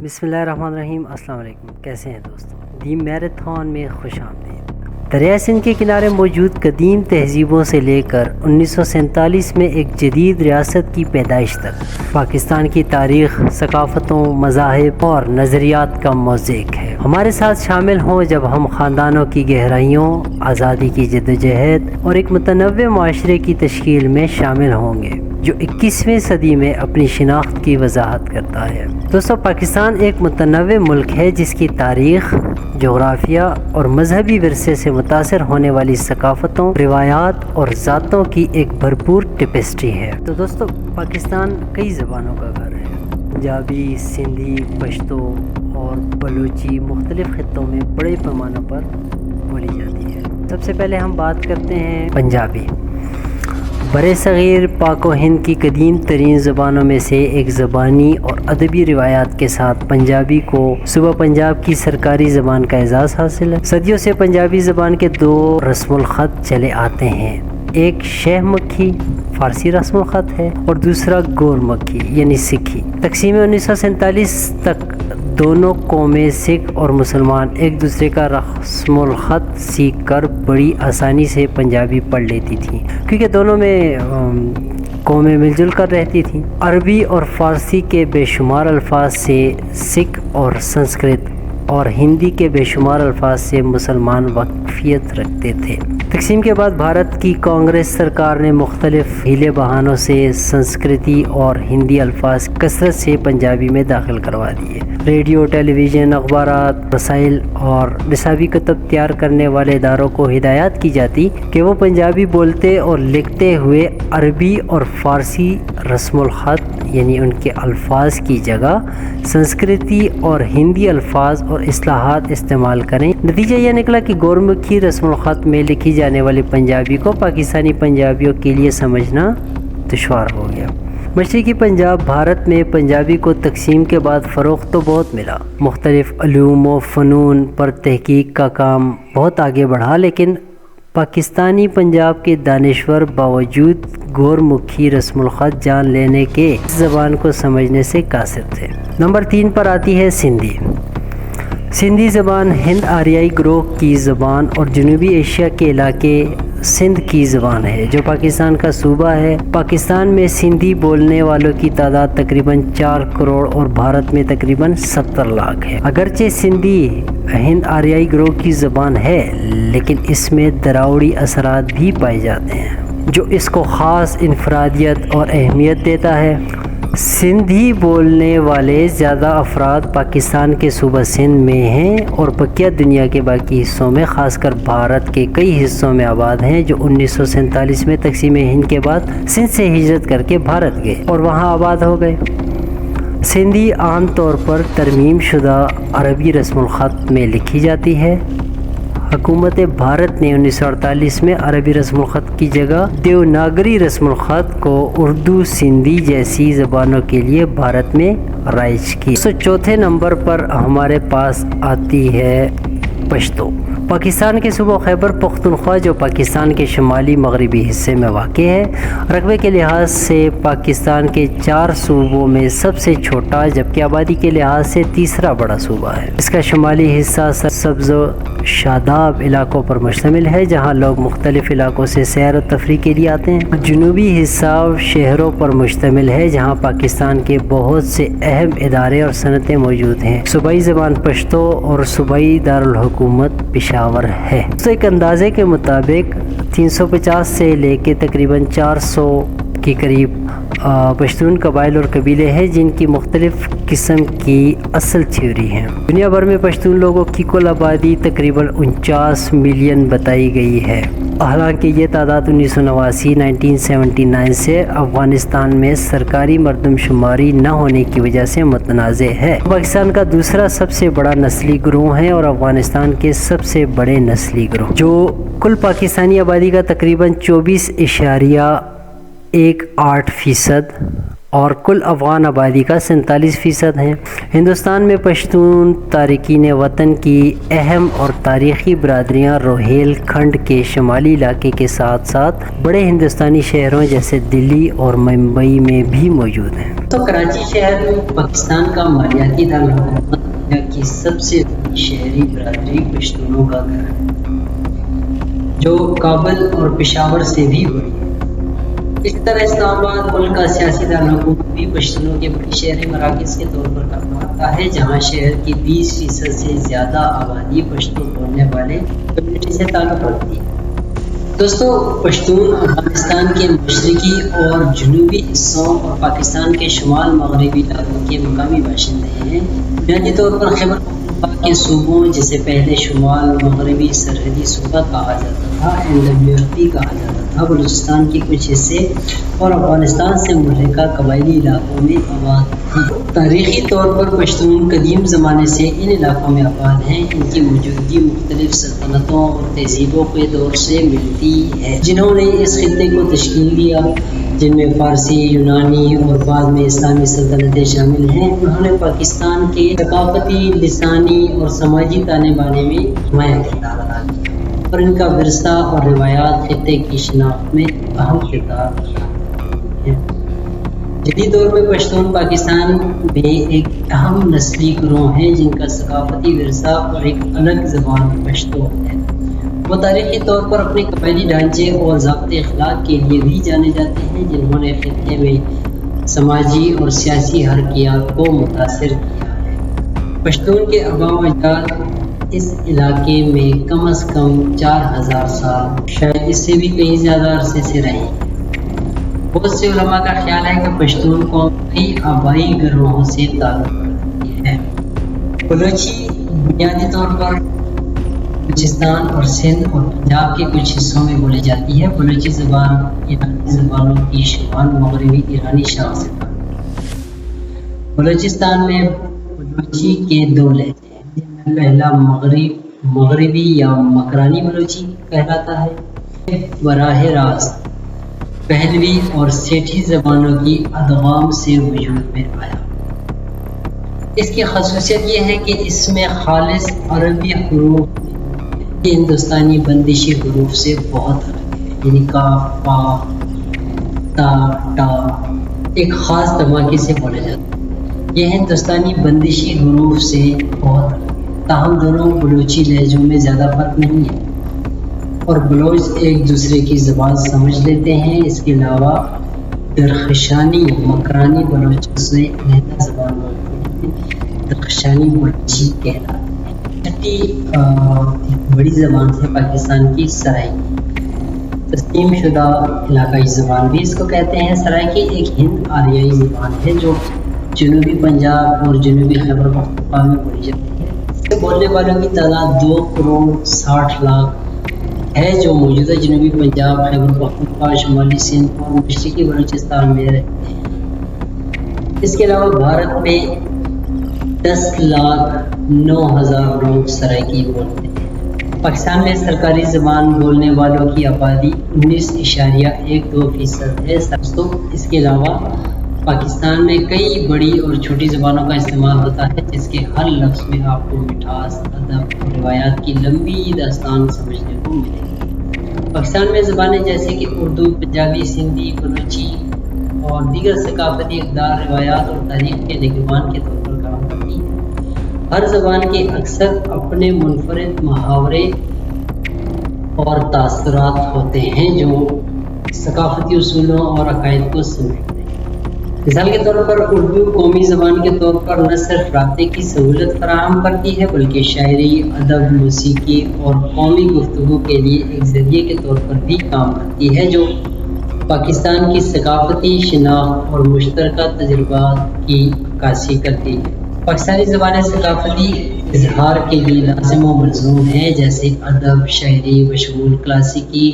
بسم اللہ الرحمن الرحیم۔ السلام علیکم، کیسے ہیں دوستوں؟ دی میراتھن میں خوش آمدید۔ دریائے سندھ کے کنارے موجود قدیم تہذیبوں سے لے کر 1947 میں ایک جدید ریاست کی پیدائش تک پاکستان کی تاریخ، ثقافتوں، مذاہب اور نظریات کا موزیک ہے۔ ہمارے ساتھ شامل ہوں جب ہم خاندانوں کی گہرائیوں، آزادی کی جدوجہد اور ایک متنوع معاشرے کی تشکیل میں شامل ہوں گے جو 21ویں صدی میں اپنی شناخت کی وضاحت کرتا ہے۔ دوستو، پاکستان ایک متنوع ملک ہے جس کی تاریخ، جغرافیہ اور مذہبی ورثے سے متاثر ہونے والی ثقافتوں، روایات اور ذاتوں کی ایک بھرپور ٹیپسٹری ہے۔ تو دوستو، پاکستان کئی زبانوں کا گھر ہے۔ پنجابی، سندھی، پشتو اور بلوچی مختلف خطوں میں بڑے پیمانوں پر بولی جاتی ہے۔ سب سے پہلے ہم بات کرتے ہیں پنجابی۔ برصغیر پاک و ہند کی قدیم ترین زبانوں میں سے ایک زبانی اور ادبی روایات کے ساتھ پنجابی کو صوبہ پنجاب کی سرکاری زبان کا اعزاز حاصل ہے۔ صدیوں سے پنجابی زبان کے دو رسم الخط چلے آتے ہیں، ایک شہ مکھی فارسی رسم الخط ہے اور دوسرا گور مکھی یعنی سکھی۔ تقسیم 1947 تک دونوں قومیں سکھ اور مسلمان ایک دوسرے کا رسم الخط سیکھ کر بڑی آسانی سے پنجابی پڑھ لیتی تھیں، کیونکہ دونوں میں قومیں مل جل کر رہتی تھیں۔ عربی اور فارسی کے بے شمار الفاظ سے سکھ اور سنسکرت اور ہندی کے بے شمار الفاظ سے مسلمان واقفیت رکھتے تھے۔ تقسیم کے بعد بھارت کی کانگریس سرکار نے مختلف ہیلے بہانوں سے سنسکرتی اور ہندی الفاظ کثرت سے پنجابی میں داخل کروا دیے۔ ریڈیو، ٹیلی ویژن، اخبارات، رسائل اور نصابی کتب تیار کرنے والے اداروں کو ہدایات کی جاتی کہ وہ پنجابی بولتے اور لکھتے ہوئے عربی اور فارسی رسم الخط یعنی ان کے الفاظ کی جگہ سنسکرتی اور ہندی الفاظ اور اصطلاحات استعمال کریں۔ نتیجہ یہ نکلا کہ گورمکھی رسم الخط میں لکھی جانے والی پنجابی کو پاکستانی پنجابیوں کے لیے سمجھنا دشوار ہو گیا۔ مشرقی پنجاب بھارت میں پنجابی کو تقسیم کے بعد فروغ تو بہت ملا۔ مختلف علوم و فنون پر تحقیق کا کام بہت آگے بڑھا، لیکن پاکستانی پنجاب کے دانشور باوجود گورمکھی رسم الخط جان لینے کے اس زبان کو سمجھنے سے قاصر تھے۔ نمبر 3 پر آتی ہے سندھی۔ سندھی زبان ہند آریائی گروہ کی زبان اور جنوبی ایشیا کے علاقے سندھ کی زبان ہے جو پاکستان کا صوبہ ہے۔ پاکستان میں سندھی بولنے والوں کی تعداد تقریباً 4 کروڑ اور بھارت میں تقریباً 70 لاکھ ہے۔ اگرچہ سندھی ہند آریائی گروہ کی زبان ہے، لیکن اس میں دراوڑی اثرات بھی پائے جاتے ہیں جو اس کو خاص انفرادیت اور اہمیت دیتا ہے۔ سندھی بولنے والے زیادہ افراد پاکستان کے صوبہ سندھ میں ہیں اور بقیہ دنیا کے باقی حصوں میں، خاص کر بھارت کے کئی حصوں میں آباد ہیں جو 1947 میں تقسیم ہند کے بعد سندھ سے ہجرت کر کے بھارت گئے اور وہاں آباد ہو گئے۔ سندھی عام طور پر ترمیم شدہ عربی رسم الخط میں لکھی جاتی ہے۔ حکومت بھارت نے 1948 میں عربی رسم الخط کی جگہ دیوناگری رسم الخط کو اردو، سندھی جیسی زبانوں کے لیے بھارت میں رائج کی۔ 104 نمبر پر ہمارے پاس آتی ہے پشتو۔ پاکستان کے صوبہ خیبر پختونخوا جو پاکستان کے شمالی مغربی حصے میں واقع ہے، رقبے کے لحاظ سے پاکستان کے 4 صوبوں میں سب سے چھوٹا جبکہ آبادی کے لحاظ سے تیسرا بڑا صوبہ ہے۔ اس کا شمالی حصہ سبز و شاداب علاقوں پر مشتمل ہے جہاں لوگ مختلف علاقوں سے سیر و تفریح کے لیے آتے ہیں۔ جنوبی حصہ شہروں پر مشتمل ہے جہاں پاکستان کے بہت سے اہم ادارے اور صنعتیں موجود ہیں۔ صوبائی زبان پشتو اور صوبائی دارالحکومت پشاور ہے۔ تو ایک اندازے کے مطابق 350 سے لے کے تقریباً 400 کے قریب پشتون قبائل اور قبیلے ہیں جن کی مختلف قسم کی اصل تھیوری ہیں۔ دنیا بھر میں پشتون لوگوں کی کل آبادی تقریباً 49 ملین بتائی گئی ہے، حالانکہ یہ تعداد 1979 سے افغانستان میں سرکاری مردم شماری نہ ہونے کی وجہ سے متنازع ہے۔ پاکستان کا دوسرا سب سے بڑا نسلی گروہ ہے اور افغانستان کے سب سے بڑے نسلی گروہ جو کل پاکستانی آبادی کا تقریباً 24.18% اور کل افغان آبادی کا 47% ہیں۔ ہندوستان میں پشتون تارکین وطن کی اہم اور تاریخی برادریاں روہیل کھنڈ کے شمالی علاقے کے ساتھ ساتھ بڑے ہندوستانی شہروں جیسے دلی اور ممبئی میں بھی موجود ہیں۔ تو کراچی شہر پاکستان کا مالیاتی دارالحکومت دنیا کی سب سے بڑی شہری برادری پشتونوں کا گھر ہے، جو کابل اور پشاور سے بھی بڑی ہے۔ اس طرح اسلام آباد ملک کا سیاسی دارالحکومت بھی پشتونوں کے بڑی شہری مراکز کے طور پر کام کرتا ہے، جہاں شہر کی 20% سے زیادہ آبادی پشتو بولنے والے کمیونٹی سے تعلق رکھتی ہے۔ دوستو، پشتون افغانستان کے مشرقی اور جنوبی حصوں اور پاکستان کے شمال مغربی علاقوں کے مقامی باشندے ہیں۔ بنیادی طور پر خیبر پختونخوا کے صوبوں، جسے پہلے شمال مغربی سرحدی صوبہ کہا جاتا تھا، NWFP کہا جاتا تھا، بلوچستان کے کچھ حصے اور افغانستان سے ملحقہ قبائلی علاقوں میں آباد ہیں۔ تاریخی طور پر پشتون قدیم زمانے سے ان علاقوں میں آباد ہیں۔ ان کی موجودگی مختلف سلطنتوں اور تہذیبوں کے دور سے ملتی ہے، جنہوں نے اس خطے کو تشکیل دیا، جن میں فارسی، یونانی اور بعد میں اسلامی سلطنتیں شامل ہیں۔ انہوں نے پاکستان کے ثقافتی، لسانی اور سماجی تانے بانے میں نمایاں کردار ادا کیا، اور ان کا ورثہ اور روایات خطے کی شناخت میں اہم کردار ادا کرتے ہیں۔ جدید دور میں پشتون پاکستان میں ایک اہم نسلی گروہ ہیں، جن کا ثقافتی ورثہ اور ایک الگ زبان پشتو ہے۔ وہ تاریخی طور پر اپنے قبائلی ڈھانچے اور ضابط اخلاق کے لیے بھی جانے جاتے ہیں، جنہوں نے خطے میں سماجی اور سیاسی حرکیات کو متاثر کیا ہے۔ پشتون کے آباء و اجداد اس علاقے میں کم از کم 4000 سال، شاید اس سے بھی کہیں زیادہ عرصے سے رہے ہیں۔ بہت سے علماء کا خیال ہے کہ پشتون قوم کئی آبائی گروہوں سے تعلق رکھتی ہے۔ بلوچی بنیادی طور پر بلوچستان اور سندھ اور پنجاب کے کچھ حصوں میں بولی جاتی ہے۔ بلوچی زبان ایرانی زبانوں کی شمال مغربی ایرانی شاخ سے تعلق ہے۔ بلوچستان میں بلوچی کے 2 لہجے ہیں، جن میں پہلا مغربی یا مکرانی بلوچی کہلاتا ہے، براہ راست پہلوی اور سیٹھی زبانوں کی ادغام سے وجود میں آیا۔ اس کی خصوصیت یہ ہے کہ اس میں خالص عربی حروف کے ہندوستانی بندشی حروف سے بہت الگ ہے، یعنی کاف، پا، تا، ٹا ایک خاص دھماکے سے بولے جاتے ہیں۔ یہ ہندوستانی بندشی حروف سے بہت الگ ہے، تاہم دونوں بلوچی لہجوں میں زیادہ فرق نہیں ہے، اور بلوچ ایک دوسرے کی زبان سمجھ لیتے ہیں۔ اس کے علاوہ درخشانی مکرانی بلوچ سے علیحدہ زبان موجود ہے، درخشانی بلوچی کہلاتی ہے۔ چھٹی ایک بڑی زبان ہے پاکستان کی سرائکی، تسلیم شدہ علاقائی زبان بھی اس کو کہتے ہیں۔ سرائکی ایک ہند آریائی زبان ہے جو جنوبی پنجاب اور جنوبی خیبر پختونخوا میں بولی جاتی ہے۔ اس کے بولنے والوں کی تعداد 2 کروڑ 60 لاکھ ہے، جو موجودہ جنوبی پنجاب، خیبر پختونخوا، شمالی سندھ اور مشرقی بلوچستان میں رہتے ہیں۔ اس کے علاوہ بھارت میں 10,09,000 لوگ سرائکی بولتے ہیں۔ پاکستان میں سرکاری زبان بولنے والوں کی آبادی 19.12% ہے۔ اس کے علاوہ پاکستان میں کئی بڑی اور چھوٹی زبانوں کا استعمال ہوتا ہے، جس کے ہر لفظ میں آپ کو مٹھاس، ادب اور روایات کی لمبی داستان سمجھنے کو ملے گی۔ پاکستان میں زبانیں جیسے کہ اردو، پنجابی، سندھی، بلوچی اور دیگر ثقافتی اقدار، روایات اور تاریخ کے نگہبان کے طور پر کام کرتی ہیں۔ ہر زبان کے اکثر اپنے منفرد محاورے اور تاثرات ہوتے ہیں جو ثقافتی اصولوں اور عقائد کو سمیٹتے ہیں۔ مثال کے طور پر اردو قومی زبان کے طور پر نہ صرف رابطے کی سہولت فراہم کرتی ہے، بلکہ شاعری، ادب، موسیقی اور قومی گفتگو کے لیے ایک ذریعے کے طور پر بھی کام کرتی ہے، جو پاکستان کی ثقافتی شناخت اور مشترکہ تجربات کی عکاسی کرتی ہے۔ پاکستانی زبانیں ثقافتی اظہار کے لیے لازم و ملزوم ہیں، جیسے ادب، شاعری بشمول کلاسیکی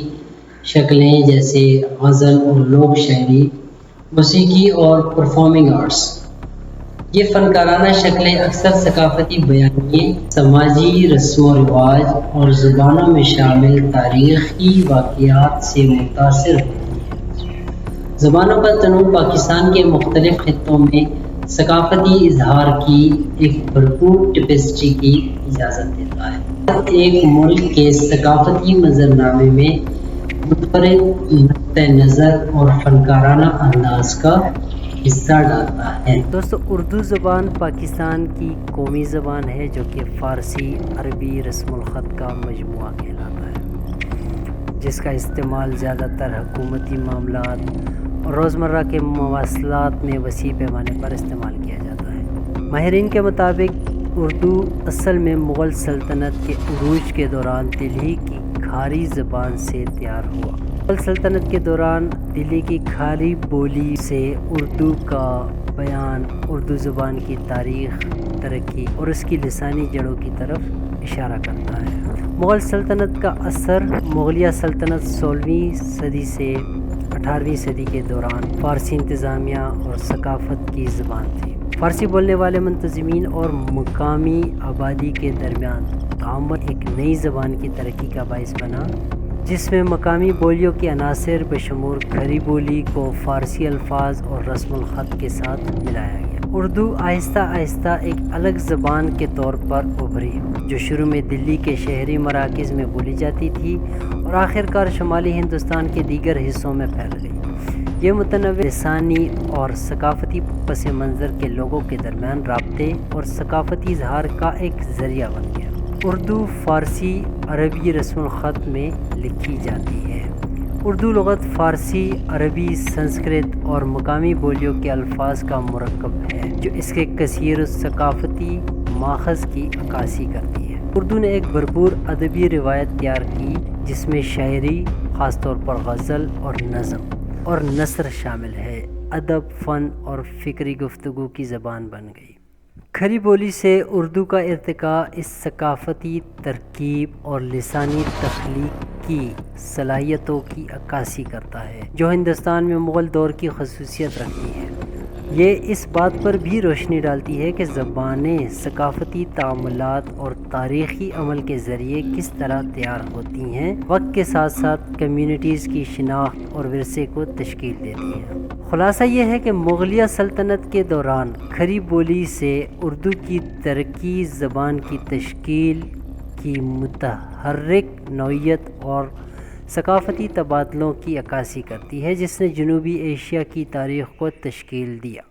شکلیں جیسے غزل اور لوک شاعری، موسیقی اور پرفارمنگ آرٹس۔ یہ فنکارانہ شکلیں اکثر ثقافتی بیانیے، سماجی رسم و رواج اور زبانوں میں شامل تاریخی واقعات سے متاثر ہوتی ہیں۔ زبانوں کا تنوع پاکستان کے مختلف خطوں میں ثقافتی اظہار کی ایک بھرپور ٹیپسٹری کی اجازت دیتا ہے۔ ایک ملک کے ثقافتی منظرنامے میں منفرد نقطۂ نظر اور فنکارانہ انداز کا حصہ ڈالتا ہے۔ دوستو، اردو زبان پاکستان کی قومی زبان ہے جو کہ فارسی عربی رسم الخط کا مجموعہ کہلاتا ہے، جس کا استعمال زیادہ تر حکومتی معاملات اور روزمرہ کے مواصلات میں وسیع پیمانے پر استعمال کیا جاتا ہے۔ ماہرین کے مطابق اردو اصل میں مغل سلطنت کے عروج کے دوران دہلی کی کھاری زبان سے تیار ہوا۔ مغل سلطنت کے دوران دہلی کی کھاری بولی سے اردو کا بیان اردو زبان کی تاریخ، ترقی اور اس کی لسانی جڑوں کی طرف اشارہ کرتا ہے۔ مغل سلطنت کا اثر مغلیہ سلطنت 16ویں صدی سے 18ویں صدی کے دوران فارسی انتظامیہ اور ثقافت کی زبان تھی۔ فارسی بولنے والے منتظمین اور مقامی آبادی کے درمیان تعامل ایک نئی زبان کی ترقی کا باعث بنا، جس میں مقامی بولیوں کے عناصر بشمول کھری بولی کو فارسی الفاظ اور رسم الخط کے ساتھ ملایا گیا۔ اردو آہستہ آہستہ ایک الگ زبان کے طور پر ابھری، جو شروع میں دلی کے شہری مراکز میں بولی جاتی تھی اور آخر کار شمالی ہندوستان کے دیگر حصوں میں پھیل گئی۔ یہ متنوع لسانی اور ثقافتی پس منظر کے لوگوں کے درمیان رابطے اور ثقافتی اظہار کا ایک ذریعہ بن گیا۔ اردو فارسی عربی رسم الخط میں لکھی جاتی ہے۔ اردو لغت فارسی، عربی، سنسکرت اور مقامی بولیوں کے الفاظ کا مرکب ہے، جو اس کے کثیر ثقافتی ماخذ کی عکاسی کرتی ہے۔ اردو نے ایک بھرپور ادبی روایت تیار کی، جس میں شاعری، خاص طور پر غزل اور نظم اور نثر شامل ہے۔ ادب، فن اور فکری گفتگو کی زبان بن گئی۔ کھری بولی سے اردو کا ارتقاء اس ثقافتی ترکیب اور لسانی تخلیق کی صلاحیتوں کی عکاسی کرتا ہے جو ہندوستان میں مغل دور کی خصوصیت رکھتی ہے۔ یہ اس بات پر بھی روشنی ڈالتی ہے کہ زبانیں ثقافتی تعاملات اور تاریخی عمل کے ذریعے کس طرح تیار ہوتی ہیں، وقت کے ساتھ ساتھ کمیونٹیز کی شناخت اور ورثے کو تشکیل دیتی ہیں۔ خلاصہ یہ ہے کہ مغلیہ سلطنت کے دوران کھری بولی سے اردو کی ترقی زبان کی تشکیل کی متحرک نوعیت اور ثقافتی تبادلوں کی عکاسی کرتی ہے، جس نے جنوبی ایشیا کی تاریخ کو تشکیل دیا۔